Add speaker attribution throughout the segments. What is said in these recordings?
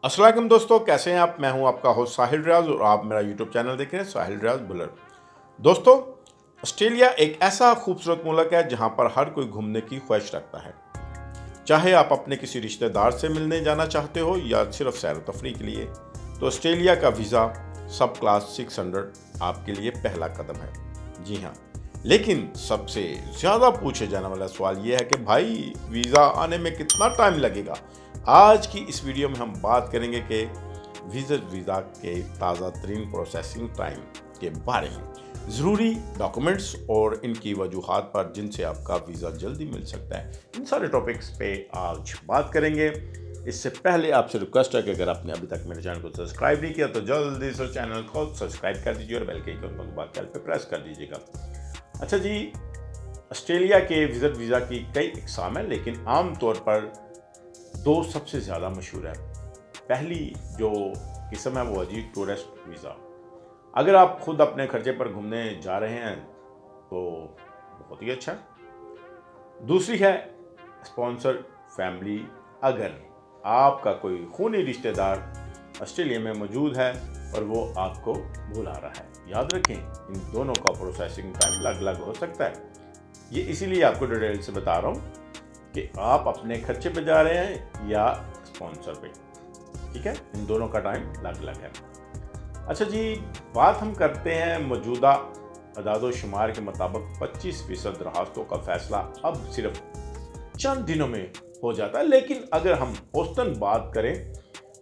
Speaker 1: अस्सलाम वालेकुम दोस्तों, कैसे हैं आप। मैं हूं आपका होस्ट साहिल रियाज और आप मेरा यूट्यूब चैनल देख रहे हैं साहिल रियाज बुलर। दोस्तों, ऑस्ट्रेलिया एक ऐसा खूबसूरत मुल्क है जहां पर हर कोई घूमने की ख्वाहिश रखता है। चाहे आप अपने किसी रिश्तेदार से मिलने जाना चाहते हो या सिर्फ सैर व तफरी के लिए, तो ऑस्ट्रेलिया का वीज़ा सब क्लास 600 आपके लिए पहला कदम है। जी हाँ, लेकिन सबसे ज़्यादा पूछे जाने वाला सवाल यह है कि भाई वीज़ा आने में कितना टाइम लगेगा। आज की इस वीडियो में हम बात करेंगे कि विजिट वीज़ा के ताज़ा तरीन प्रोसेसिंग टाइम के बारे में, ज़रूरी डॉक्यूमेंट्स और इनकी वजूहात पर जिनसे आपका वीज़ा जल्दी मिल सकता है। इन सारे टॉपिक्स पे आज बात करेंगे। इससे पहले आपसे रिक्वेस्ट है कि अगर आपने अभी तक मेरे चैनल को सब्सक्राइब नहीं किया तो जल्दी से चैनल को सब्सक्राइब कर दीजिए और बेल के आइकन को दबाकर पे प्रेस कर दीजिएगा। अच्छा जी, ऑस्ट्रेलिया के विजिट वीज़ा की कई इकसाम है, लेकिन आम तौर पर दो सबसे ज़्यादा मशहूर है। पहली जो किस्म है वो है जी टूरिस्ट वीज़ा। अगर आप खुद अपने खर्चे पर घूमने जा रहे हैं तो बहुत ही अच्छा है। दूसरी है स्पॉन्सर्ड फैमिली। अगर आपका कोई खूनी रिश्तेदार ऑस्ट्रेलिया में मौजूद है और वो आपको बुला रहा है। याद रखें, इन दोनों का प्रोसेसिंग टाइम अलग अलग हो सकता है। ये इसीलिए आपको डिटेल से बता रहा हूँ कि आप अपने खर्चे पे जा रहे हैं या स्पॉन्सर पे। ठीक है, इन दोनों का टाइम अलग अलग है। अच्छा जी, बात हम करते हैं मौजूदा अदाद-ओ-शुमार के मुताबिक 25% दरखास्तों का फैसला अब सिर्फ चंद दिनों में हो जाता है, लेकिन अगर हम औसतन बात करें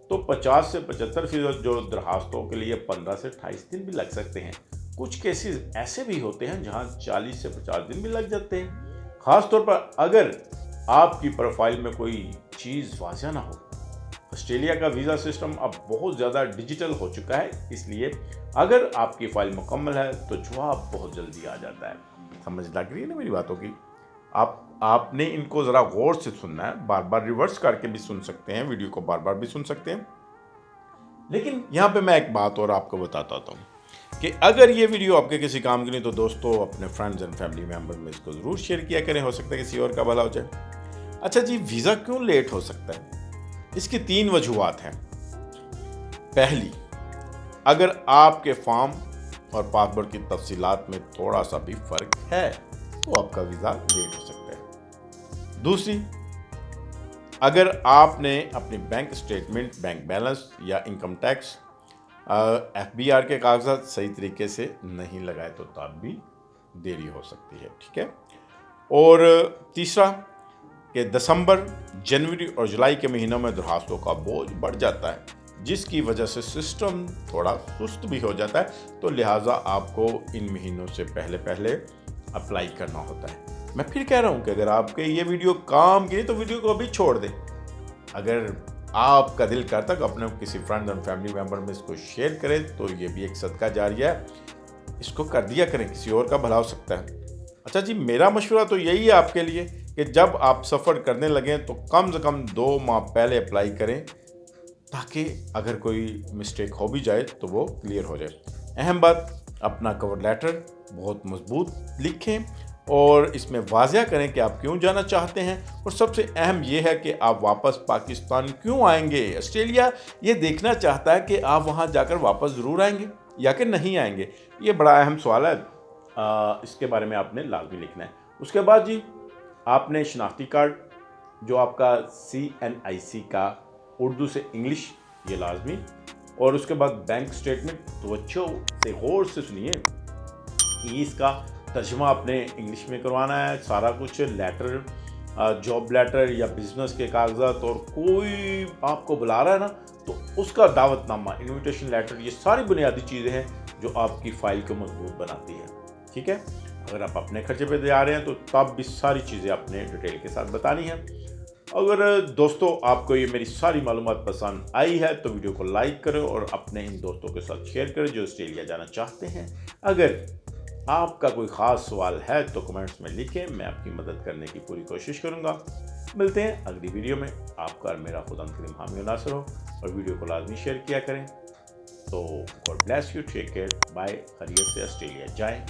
Speaker 1: तो 50 से 75% जो दरखास्तों के लिए 15 से 28 दिन भी लग सकते हैं। कुछ केसेस ऐसे भी होते हैं जहां 40 से 50 दिन भी लग जाते हैं, खासतौर पर अगर आपकी प्रोफाइल में कोई चीज़ वाज़िया ना हो। ऑस्ट्रेलिया का वीज़ा सिस्टम अब बहुत ज़्यादा डिजिटल हो चुका है, इसलिए अगर आपकी फ़ाइल मुकम्मल है तो जवाब बहुत जल्दी आ जाता है। समझ लग रही है ना मेरी बातों की। आपने इनको ज़रा गौर से सुनना है, बार बार रिवर्स करके भी सुन सकते हैं, वीडियो को बार बार भी सुन सकते हैं। लेकिन यहाँ पे मैं एक बात और आपको बताता हूँ कि अगर ये वीडियो आपके किसी काम की नहीं तो दोस्तों अपने फ्रेंड्स एंड फैमिली मेम्बर में इसको ज़रूर शेयर किया करें, हो सकता है किसी और का भला हो जाए। अच्छा जी, वीज़ा क्यों लेट हो सकता है? इसकी 3 वजूहात हैं। पहली, अगर आपके फॉर्म और पासपोर्ट की तफसीलात में थोड़ा सा भी फ़र्क है तो आपका वीज़ा लेट हो सकता है। दूसरी, अगर आपने अपनी बैंक स्टेटमेंट, बैंक बैलेंस या इनकम टैक्स FBR के कागजात सही तरीके से नहीं लगाए तो तब भी देरी हो सकती है। ठीक है। और तीसरा कि दिसंबर, जनवरी और जुलाई के महीनों में दरखास्तों का बोझ बढ़ जाता है, जिसकी वजह से सिस्टम थोड़ा सुस्त भी हो जाता है, तो लिहाजा आपको इन महीनों से पहले अप्लाई करना होता है। मैं फिर कह रहा हूँ कि अगर आपके ये वीडियो काम की तो वीडियो को अभी छोड़ दें। अगर आपका दिल करता कि अपने किसी फ्रेंड एंड फैमिली मेम्बर में इसको शेयर करें तो ये भी एक सदका जारिया है, इसको कर दिया करें, किसी और का भला हो सकता है। अच्छा जी, मेरा मशवरा तो यही है आपके लिए कि जब आप सफ़र करने लगें तो कम से कम 2 माह पहले अप्लाई करें, ताकि अगर कोई मिस्टेक हो भी जाए तो वो क्लियर हो जाए। अहम बात, अपना कवर लेटर बहुत मजबूत लिखें और इसमें वाज़िया करें कि आप क्यों जाना चाहते हैं, और सबसे अहम यह है कि आप वापस पाकिस्तान क्यों आएंगे। ऑस्ट्रेलिया ये देखना चाहता है कि आप वहाँ जाकर वापस ज़रूर आएंगे या कि नहीं आएंगे। ये बड़ा अहम सवाल है, इसके बारे में आपने लाजमी लिखना है। उसके बाद जी, आपने शनाख्ती कार्ड जो आपका CNIC का उर्दू से इंग्लिश, ये लाजमी। और उसके बाद बैंक स्टेटमेंट, तवज्जो से गौर से सुनिए, इसका तर्जुमा आपने इंग्लिश में करवाना है। सारा कुछ लेटर, जॉब लेटर या बिजनेस के कागजात, और कोई आपको बुला रहा है ना तो उसका दावतनामा, इनविटेशन लेटर, ये सारी बुनियादी चीज़ें हैं जो आपकी फ़ाइल को मजबूत बनाती है। ठीक है। अगर आप अपने खर्चे पे जा रहे हैं तो तब भी सारी चीज़ें आपने डिटेल के साथ बतानी है। अगर दोस्तों आपको ये मेरी सारी मालूमात पसंद आई है तो वीडियो को लाइक करें और अपने इन दोस्तों के साथ शेयर करें जो ऑस्ट्रेलिया जाना चाहते हैं। अगर आपका कोई ख़ास सवाल है तो कमेंट्स में लिखें, मैं आपकी मदद करने की पूरी कोशिश करूँगा। मिलते हैं अगली वीडियो में। आपका और मेरा खुदा करीम हामी नासर हो, और वीडियो को लाजमी शेयर किया करें। तो God bless you, take care, bye, खैरियत से ऑस्ट्रेलिया जाएं।